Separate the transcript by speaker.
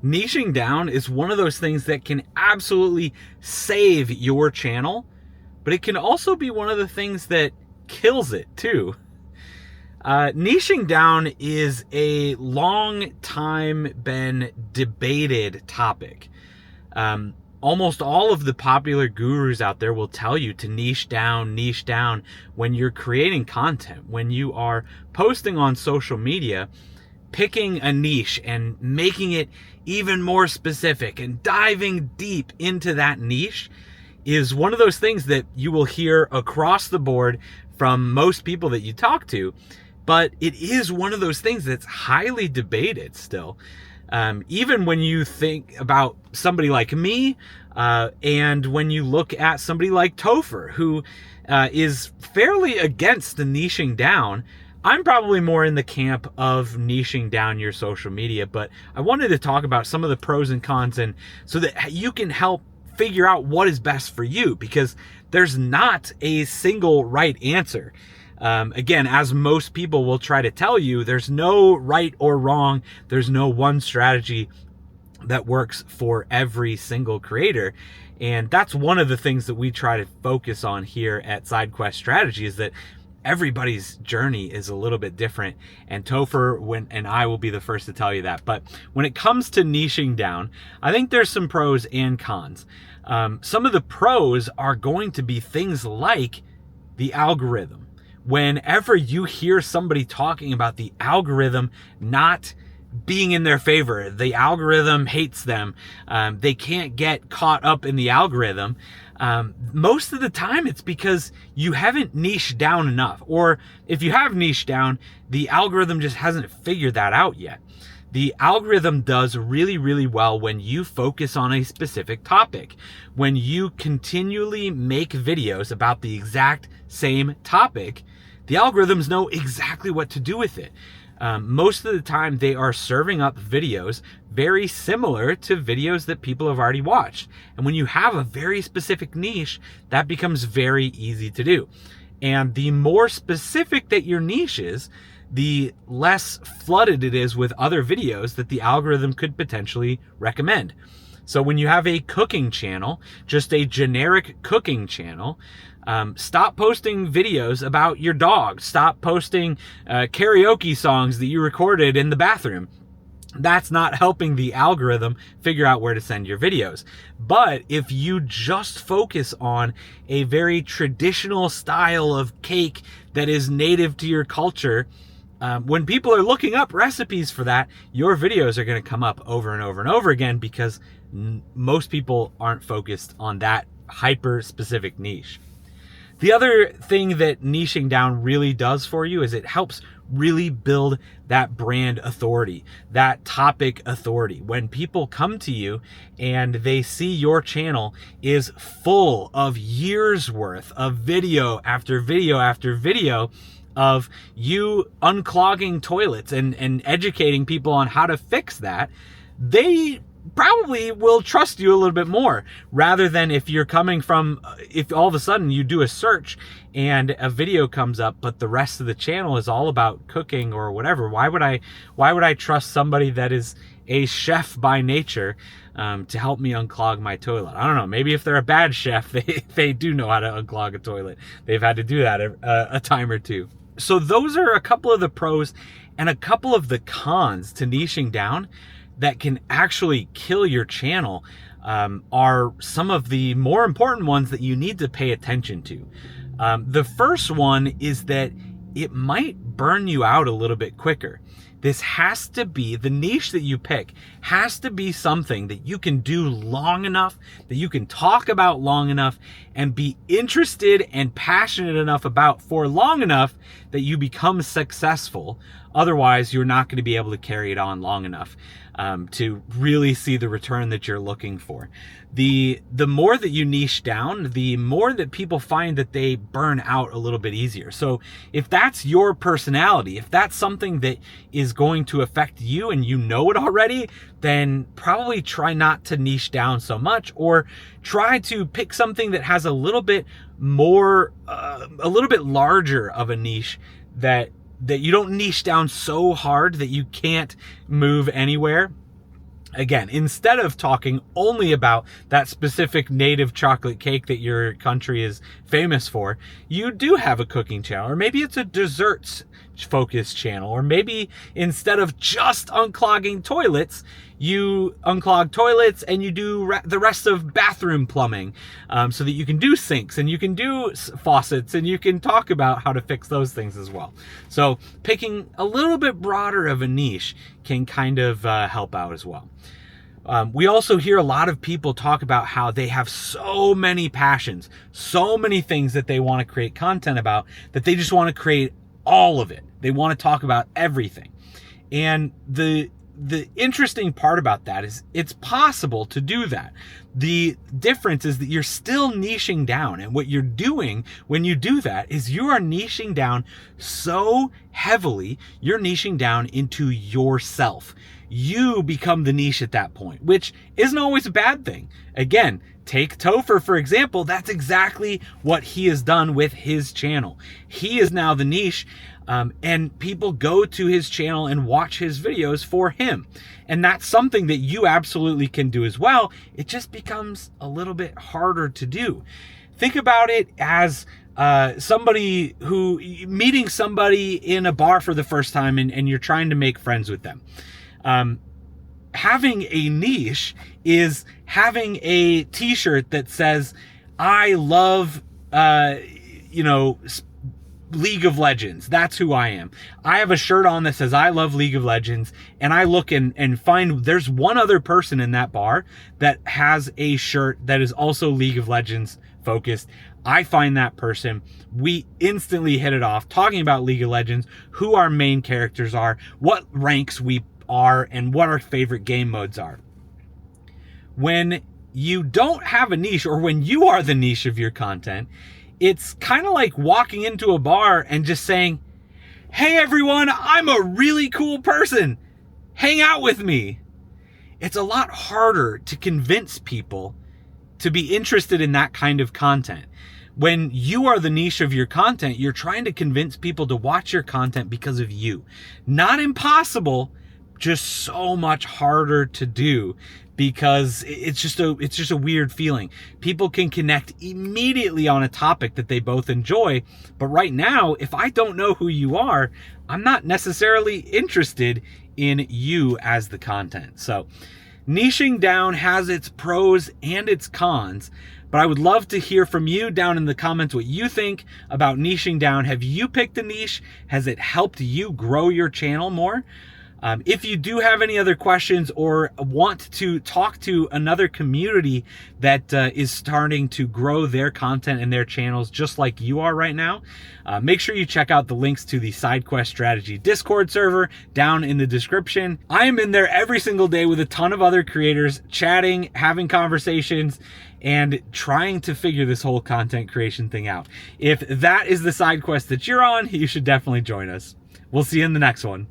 Speaker 1: Niching down is one of those things that can absolutely save your channel, but it can also be one of the things that kills it too. Niching down is a long time been debated topic. Almost all of the popular gurus out there will tell you to niche down when you're creating content, when you are posting on social media. Picking a niche and making it even more specific and diving deep into that niche is one of those things that you will hear across the board from most people that you talk to. But it is one of those things that's highly debated still. Even when you think about somebody like me, and when you look at somebody like Topher, who is fairly against the niching down, I'm probably more in the camp of niching down your social media, but I wanted to talk about some of the pros and cons, and so that you can help figure out what is best for you, because there's not a single right answer. Again, as most people will try to tell you, there's no right or wrong. There's no one strategy that works for every single creator. And that's one of the things that we try to focus on here at SideQuest Strategy, is that everybody's journey is a little bit different, and Topher and I will be the first to tell you that. But when it comes to niching down, I think there's some pros and cons. Some of the pros are going to be things like the algorithm. Whenever you hear somebody talking about the algorithm not being in their favor, the algorithm hates them, they can't get caught up in the algorithm, most of the time it's because you haven't niched down enough. Or if you have niched down, the algorithm just hasn't figured that out yet. The algorithm does really, really well when you focus on a specific topic. When you continually make videos about the exact same topic, the algorithms know exactly what to do with it. Most of the time they are serving up videos very similar to videos that people have already watched. And when you have a very specific niche, that becomes very easy to do. And the more specific that your niche is, the less flooded it is with other videos that the algorithm could potentially recommend. So when you have a cooking channel, just a generic cooking channel, stop posting videos about your dog. Stop posting karaoke songs that you recorded in the bathroom. That's not helping the algorithm figure out where to send your videos. But if you just focus on a very traditional style of cake that is native to your culture, when people are looking up recipes for that, your videos are going to come up over and over and over again, because most people aren't focused on that hyper specific niche. The other thing that niching down really does for you is it helps really build that brand authority, that topic authority. When people come to you and they see your channel is full of years worth of video after video after video of you unclogging toilets and educating people on how to fix that, they probably will trust you a little bit more, rather than if you're coming from, if all of a sudden you do a search and a video comes up, but the rest of the channel is all about cooking or whatever. Why would I trust somebody that is a chef by nature to help me unclog my toilet? I don't know. Maybe if they're a bad chef, they do know how to unclog a toilet. They've had to do that a time or two. So those are a couple of the pros and a couple of the cons to niching down that can actually kill your channel. Are some of the more important ones that you need to pay attention to. The first one is that it might burn you out a little bit quicker. This has to be, the niche that you pick has to be something that you can do long enough, that you can talk about long enough, and be interested and passionate enough about for long enough that you become successful. Otherwise, you're not going to be able to carry it on long enough to really see the return that you're looking for. The more that you niche down, the more that people find that they burn out a little bit easier. So if that's your personality, if that's something that is going to affect you and you know it already, then probably try not to niche down so much, or try to pick something that has a little bit more, a little bit larger of a niche, that you don't niche down so hard that you can't move anywhere. Again, instead of talking only about that specific native chocolate cake that your country is famous for, you do have a cooking channel, or maybe it's a desserts focused channel, or maybe instead of just unclogging toilets, you unclog toilets and you do the rest of bathroom plumbing, so that you can do sinks and you can do faucets and you can talk about how to fix those things as well. So picking a little bit broader of a niche can kind of help out as well. We also hear a lot of people talk about how they have so many passions, so many things that they want to create content about, that they just want to create all of it. They want to talk about everything. And the interesting part about that is it's possible to do that. The difference is that you're still niching down, and what you're doing when you do that is you are niching down so heavily, you're niching down into yourself. You become the niche at that point, which isn't always a bad thing. Again, take Topher, for example. That's exactly what he has done with his channel. He is now the niche, and people go to his channel and watch his videos for him. And that's something that you absolutely can do as well. It just becomes a little bit harder to do. Think about it as somebody who meeting somebody in a bar for the first time, and you're trying to make friends with them. Having a niche is having a t-shirt that says, I love, League of Legends. That's who I am. I have a shirt on that says I love League of Legends, and I look and find there's one other person in that bar that has a shirt that is also League of Legends focused. I find that person. We instantly hit it off, talking about League of Legends, who our main characters are, what ranks we are, and what our favorite game modes are. When you don't have a niche, or when you are the niche of your content, it's kind of like walking into a bar and just saying, hey everyone, I'm a really cool person. Hang out with me. It's a lot harder to convince people to be interested in that kind of content. When you are the niche of your content, you're trying to convince people to watch your content because of you. Not impossible, just so much harder to do, because it's just a weird feeling. People can connect immediately on a topic that they both enjoy, but right now, if I don't know who you are, I'm not necessarily interested in you as the content. So niching down has its pros and its cons, but I would love to hear from you down in the comments what you think about niching down. Have you picked a niche? Has it helped you grow your channel more? If you do have any other questions or want to talk to another community that is starting to grow their content and their channels just like you are right now, make sure you check out the links to the SideQuest Strategy Discord server down in the description. I am in there every single day with a ton of other creators, chatting, having conversations, and trying to figure this whole content creation thing out. If that is the side quest that you're on, you should definitely join us. We'll see you in the next one.